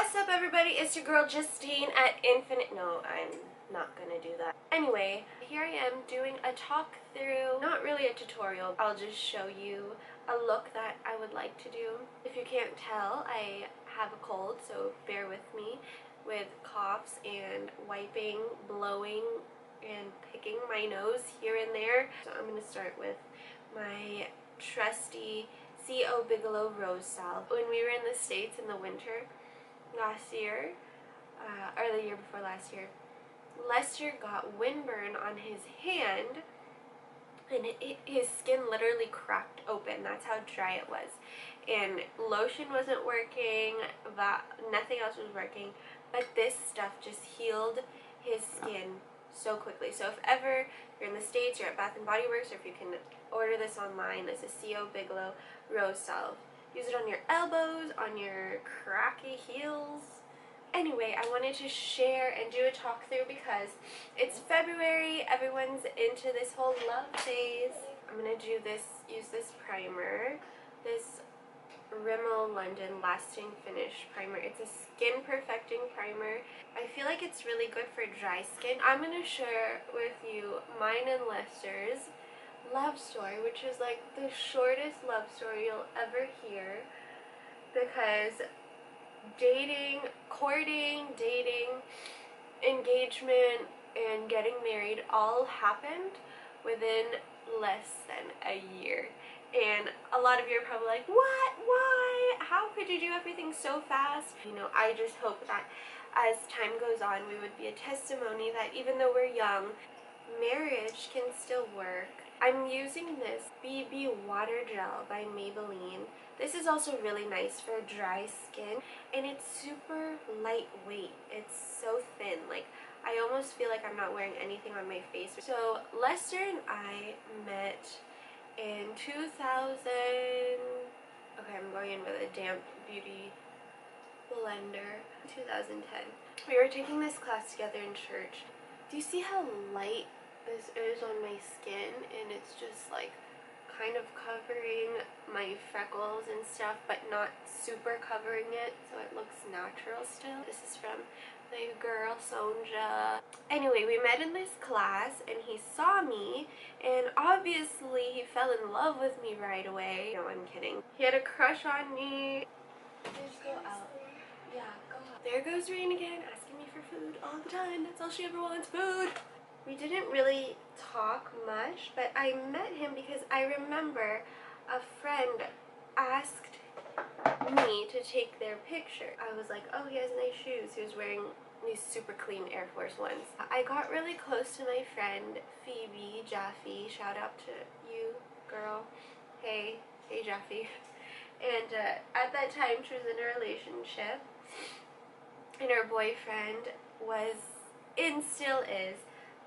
What's up, everybody? It's your girl Justine at Infinite. No, I'm not gonna do that. Anyway, here I am doing a talk through, not really a tutorial. I'll just show you a look that I would like to do. If you can't tell, I have a cold, so bear with me with coughs and wiping, blowing, and picking my nose here and there. So I'm gonna start with my trusty C.O. Bigelow Rose Salve. When we were in the States in the winter last year, or the year before last year, Lester got windburn on his hand, and his skin literally cracked open. That's how dry it was. And lotion wasn't working, nothing else was working, but this stuff just healed his skin so quickly. So if ever you're in the States, you're at Bath & Body Works, or if you can order this online, this is C.O. Bigelow Rose Salve. Use it on your elbows, on your cracky heels. Anyway, I wanted to share and do a talk through because it's February, everyone's into this whole love phase. I'm gonna use this primer, this Rimmel London Lasting Finish Primer. It's a skin perfecting primer. I feel like it's really good for dry skin. I'm gonna share with you mine and Lester's love story, which is like the shortest love story you'll ever hear, because courting, dating, engagement, and getting married all happened within less than a year. And a lot of you are probably like, what? Why? How could you do everything so fast? You know, I just hope that as time goes on, we would be a testimony that even though we're young, marriage can still work. I'm using this BB Water Gel by Maybelline. This is also really nice for dry skin, and it's super lightweight. It's so thin. Like, I almost feel like I'm not wearing anything on my face. So Lester and I met in 2000. Okay, I'm going in with a damp beauty blender. 2010. We were taking this class together in church. Do you see how light this is on my skin? And it's just like kind of covering my freckles and stuff, but not super covering it, so it looks natural still. This is from my girl Sonja. Anyway, we met in this class and he saw me, and obviously he fell in love with me right away. No, I'm kidding. He had a crush on me. Just go out. Yeah, go out. There goes Rain again, asking me for food all the time. That's all she ever wants, food. We didn't really talk much, but I met him because I remember a friend asked me to take their picture. I was like, oh, he has nice shoes. He was wearing these super clean Air Force Ones. I got really close to my friend Phoebe Jaffe. Shout out to you, girl. Hey Jaffe. And at that time, she was in a relationship, and her boyfriend was, and still is,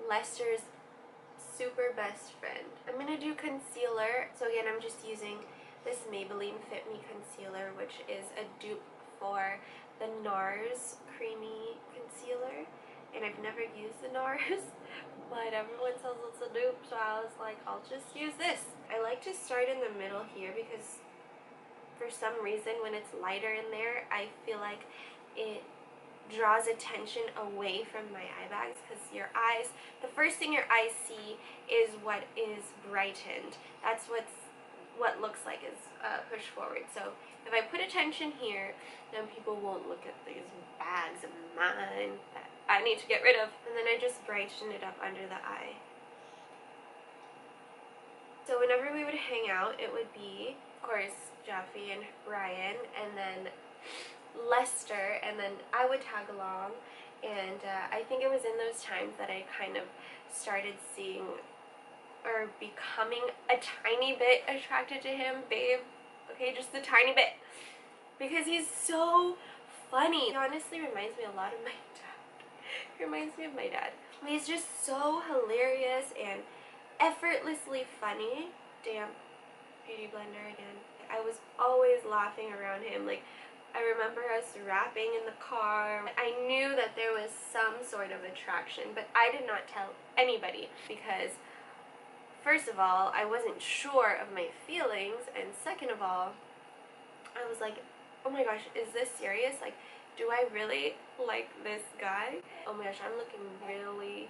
Lester's super best friend. I'm gonna do concealer. So again, I'm just using this Maybelline Fit Me concealer, which is a dupe for the NARS creamy concealer, and I've never used the NARS, but everyone says it's a dupe, so I was like, I'll just use this. I like to start in the middle here because for some reason when it's lighter in there, I feel like it draws attention away from my eye bags, because your eyes, the first thing your eyes see is what is brightened. That's what looks like is pushed forward. So if I put attention here, then people won't look at these bags of mine that I need to get rid of. And then I just brighten it up under the eye. So whenever we would hang out, it would be, of course, Jaffe and Ryan, and then Lester, and then I would tag along. And I think it was in those times that I kind of started seeing or becoming a tiny bit attracted to him, babe. Okay, just a tiny bit, because he's so funny. He honestly reminds me a lot of my dad. He reminds me of my dad. He's just so hilarious and effortlessly funny. Damn, beauty blender again. I was always laughing around him. Like, I remember us rapping in the car. I knew that there was some sort of attraction, but I did not tell anybody because, first of all, I wasn't sure of my feelings, and second of all, I was like, oh my gosh, is this serious? Like, Do I really like this guy? Oh my gosh, I'm looking really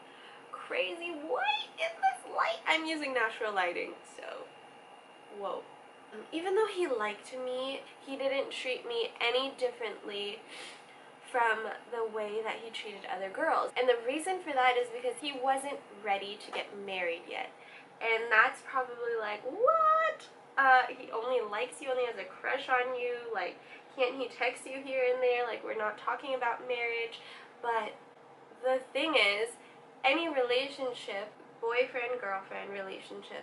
crazy white in this light. I'm using natural lighting, so whoa. Even though he liked me, he didn't treat me any differently from the way that he treated other girls. And the reason for that is because he wasn't ready to get married yet. And that's probably like, what? He only likes you, only has a crush on you, like, can't he text you here and there? Like, we're not talking about marriage. But the thing is, any relationship, boyfriend-girlfriend relationship,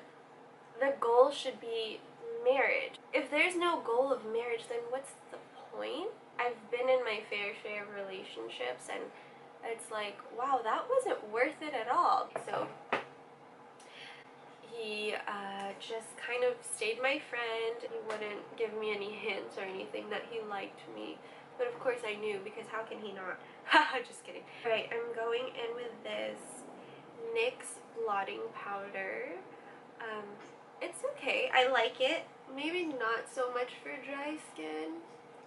the goal should be marriage. If there's no goal of marriage, then what's the point? I've been in my fair share of relationships, and it's like, wow, that wasn't worth it at all. So he just kind of stayed my friend. He wouldn't give me any hints or anything that he liked me. But of course I knew, because how can he not? Haha, just kidding. Alright, I'm going in with this NYX blotting powder. It's okay. I like it. Maybe not so much for dry skin.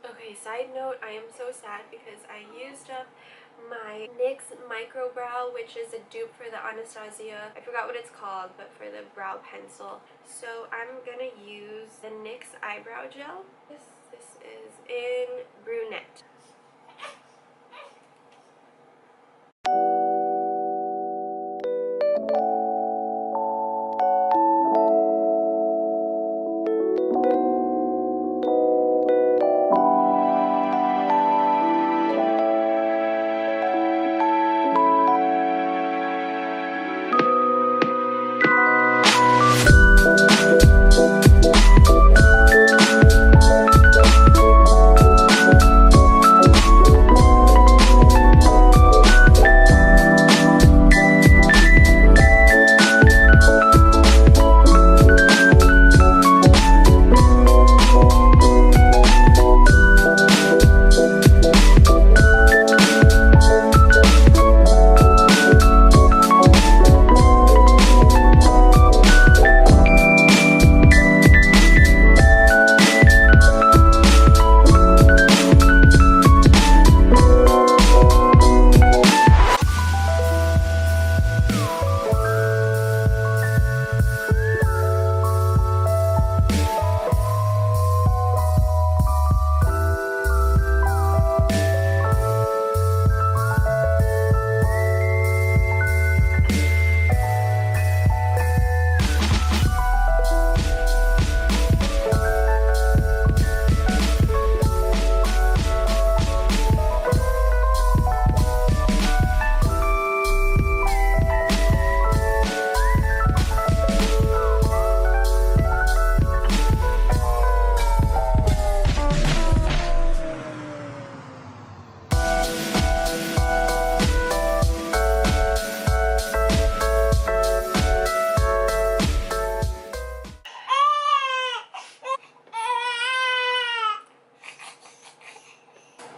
Okay, side note, I am so sad because I used up my NYX Micro Brow, which is a dupe for the Anastasia. I forgot what it's called, but for the brow pencil. So I'm gonna use the NYX Eyebrow Gel. This is in Brunette.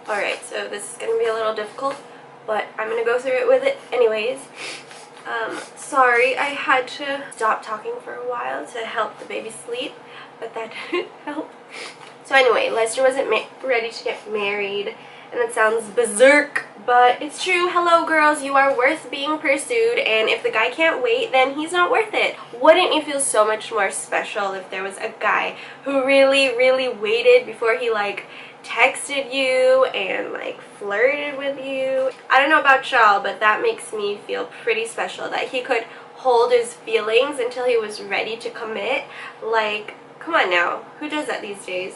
Alright, so this is going to be a little difficult, but I'm going to go through it with it anyways. Sorry, I had to stop talking for a while to help the baby sleep, but that didn't help. So anyway, Lester wasn't ready to get married, and it sounds berserk, but it's true. Hello girls, you are worth being pursued, and if the guy can't wait, then he's not worth it. Wouldn't you feel so much more special if there was a guy who really waited before he like texted you and like flirted with you? I don't know about y'all, but that makes me feel pretty special that he could hold his feelings until he was ready to commit. Like, come on now, who does that these days?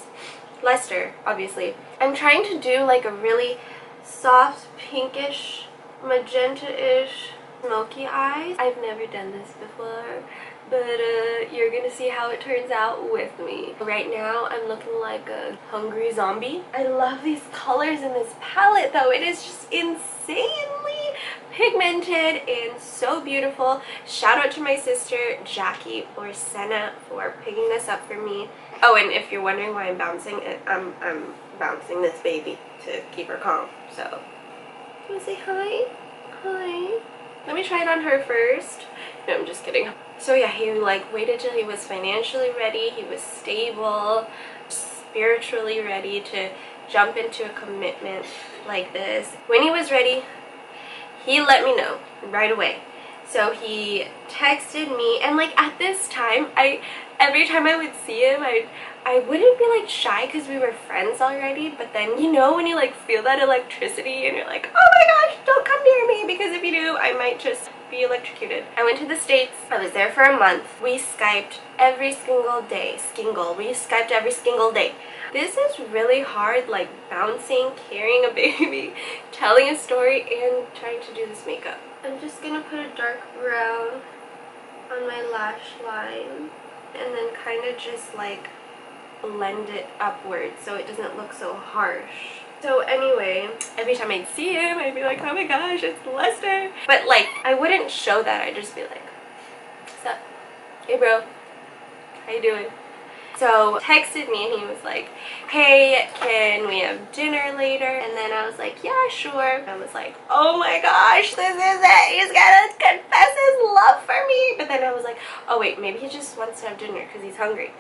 Lester, obviously. I'm trying to do like a really soft pinkish magenta-ish smoky eyes. I've never done this before, but you're gonna see how it turns out with me. Right now I'm looking like a hungry zombie. I love these colors in this palette though. It is just insanely pigmented and so beautiful. Shout out to my sister Jackie or Senna for picking this up for me. Oh, and if you're wondering why I'm bouncing, I'm bouncing this baby to keep her calm. So, you wanna say hi? Hi. Let me try it on her first. No, I'm just kidding. So yeah, he like waited till he was financially ready, he was stable, spiritually ready to jump into a commitment like this. When he was ready, he let me know right away. So he texted me, and like at this time, every time I would see him, I wouldn't be like shy because we were friends already, but then you know when you like feel that electricity and you're like, oh my gosh, don't come near me, because if you do, I might just be electrocuted. I went to the States. I was there for a month. We Skyped every single day. We Skyped every single day. This is really hard, like bouncing, carrying a baby, telling a story, and trying to do this makeup. I'm just gonna put a dark brown on my lash line and then kind of just like blend it upwards so it doesn't look so harsh. So anyway, every time I'd see him, I'd be like, oh my gosh, it's Lester. But like, I wouldn't show that. I'd just be like, what's up? Hey bro, how you doing? So texted me and he was like, hey, can we have dinner later? And then I was like, yeah, sure. I was like, oh my gosh, this is it. He's gonna confess his love for me. But then I was like, oh wait, maybe he just wants to have dinner because he's hungry.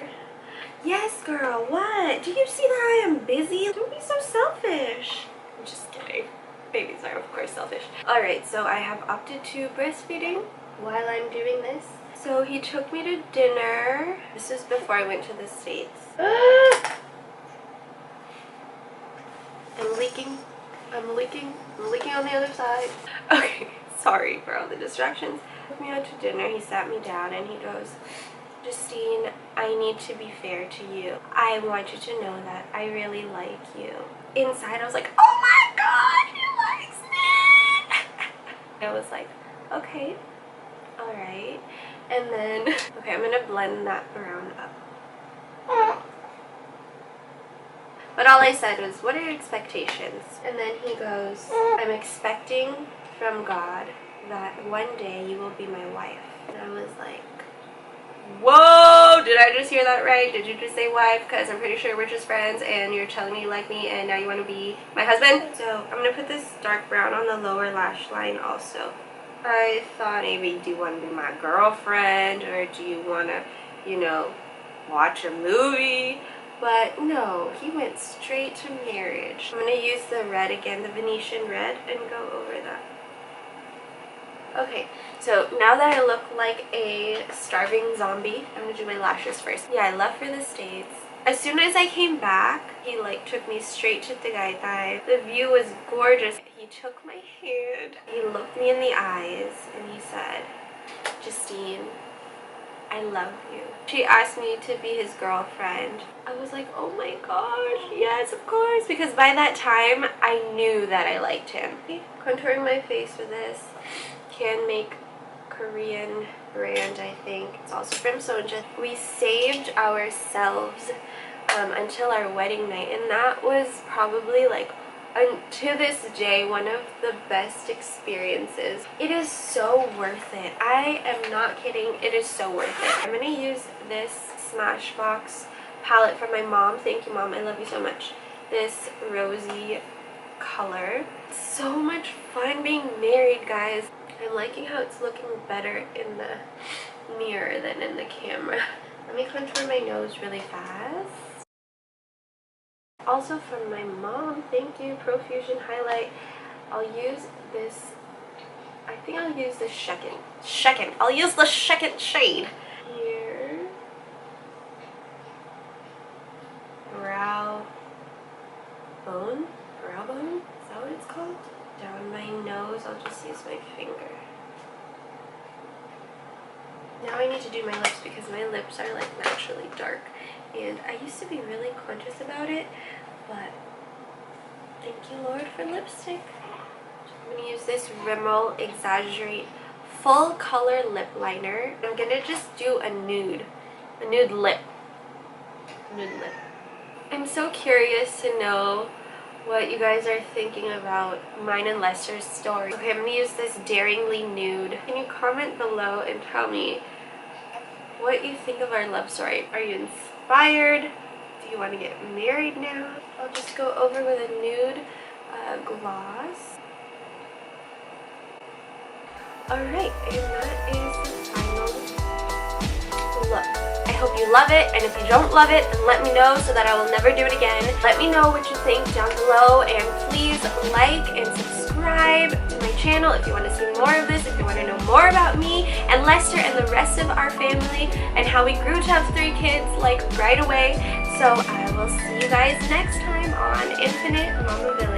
Yes, girl, what? Do you see that I am busy? Don't be so selfish. I'm just kidding. Babies are, of course, selfish. Alright, so I have opted to breastfeeding while I'm doing this. So he took me to dinner. This is before I went to the States. I'm leaking. I'm leaking on the other side. Okay, sorry for all the distractions. He took me out to dinner. He sat me down and he goes, Justine, I need to be fair to you. I want you to know that I really like you. Inside, I was like, oh my god, he likes me! I was like, okay, alright. And then, okay, I'm gonna blend that brown up. But all I said was, what are your expectations? And then he goes, I'm expecting from God that one day you will be my wife. And I was like, whoa, did I just hear that right? Did you just say wife? Because I'm pretty sure we're just friends and you're telling me you like me and now you want to be my husband. So I'm going to put this dark brown on the lower lash line also. I thought maybe, do you want to be my girlfriend or do you want to, you know, watch a movie? But no, he went straight to marriage. I'm going to use the red again, the Venetian red, and go over that. Okay, so now that I look like a starving zombie, I'm gonna do my lashes first. Yeah, I left for the States. As soon as I came back, he like took me straight to Tagaytay. The view was gorgeous. He took my hand, he looked me in the eyes, and he said, Justine, I love you. She asked me to be his girlfriend. I was like, oh my gosh, yes, of course. Because by that time, I knew that I liked him. Contouring my face with this. Can Make Korean brand, I think. It's also from Sonja. We saved ourselves until our wedding night, and that was probably like, to this day, one of the best experiences. It is so worth it. I am not kidding. It is so worth it. I'm going to use this Smashbox palette from my mom. Thank you, Mom. I love you so much. This rosy color. It's so much fun being married, guys. I'm liking how it's looking better in the mirror than in the camera. Let me contour my nose really fast. Also from my mom, thank you, Profusion Highlight. I'll use this, I think I'll use this I'll use the second shade. Here. Brow bone? Is that what it's called? Down my nose, I'll just use my finger. Now I need to do my lips because my lips are like naturally dark and I used to be really conscious about it, but thank you Lord for lipstick. I'm going to use this Rimmel Exaggerate full color lip liner. I'm going to just do a nude lip. I'm so curious to know what you guys are thinking about mine and Lester's story. Okay, I'm going to use this Daringly Nude. Can you comment below and tell me what you think of our love story? Are you inspired? Do you want to get married now? I'll just go over with a nude gloss. Alright, and that is the final look. I hope you love it, and if you don't love it, then let me know so that I will never do it again. Let me know what you think down below, and please like and subscribe to my channel if you want to see more of this, if you want to know more about me and Lester and the rest of our family and how we grew to have 3 kids like right away. So I will see you guys next time on Infinite Mama Village.